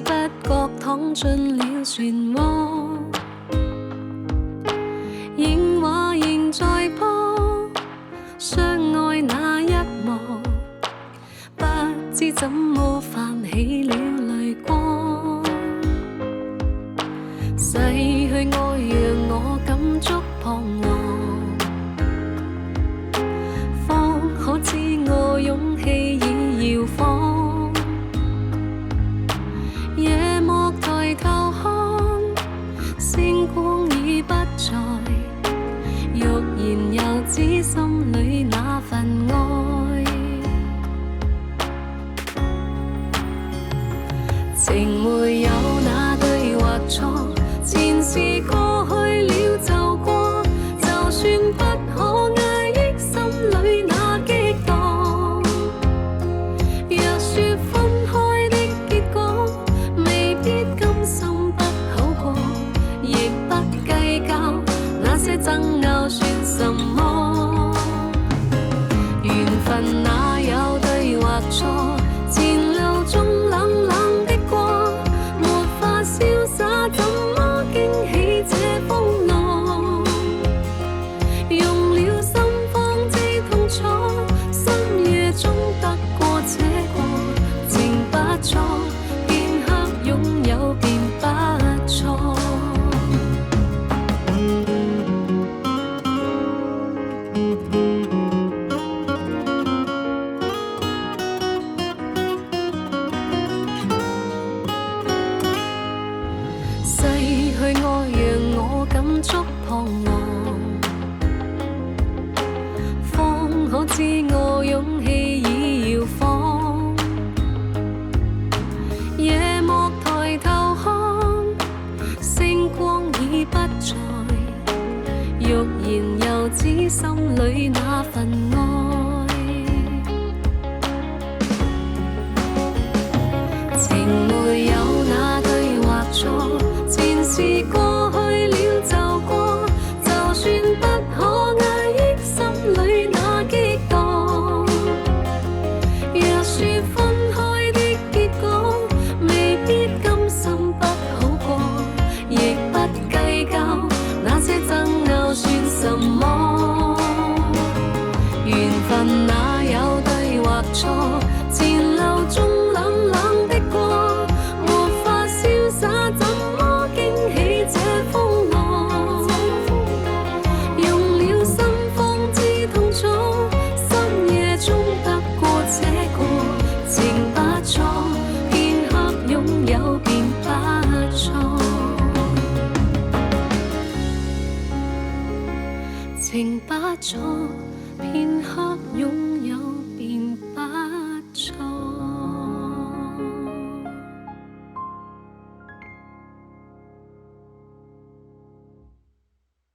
不覺躺進了漩渦，映畫仍在播，相愛那一幕，不知怎麼泛起了淚光。逝去愛讓我感觸彷徨，方可知我勇氣已搖晃。夜幕抬頭看，星光已不在，欲言又止心裏那份愛。情沒有那對或錯，前事過去了就過，就算不可壓抑心裏那激盪。若說分開的結果未必甘心不好過，亦不計較那些爭拗算什麼。緣分哪有對或錯，前路中冷冷的光，沒法瀟灑怎麼驚起這風浪。用了心方知痛楚，深夜中得過且過，情不錯，片刻擁有便不錯。逝去愛讓我感觸彷徨，方可知我勇氣已搖晃。夜幕抬頭看，星光已不在，欲言又止心裏那份愛。情沒有那對或錯，前事過去了就過，就算不可壓抑心裏那激盪。若說分開的結果未必甘心不好過，亦不計較那些爭拗算什麼。緣分哪有對或錯，前路中冷冷的光，沒法瀟灑怎麼驚起這風浪。用了心方知痛楚，深夜中得過且過，情不錯，片刻擁有便不錯。情不錯，片刻擁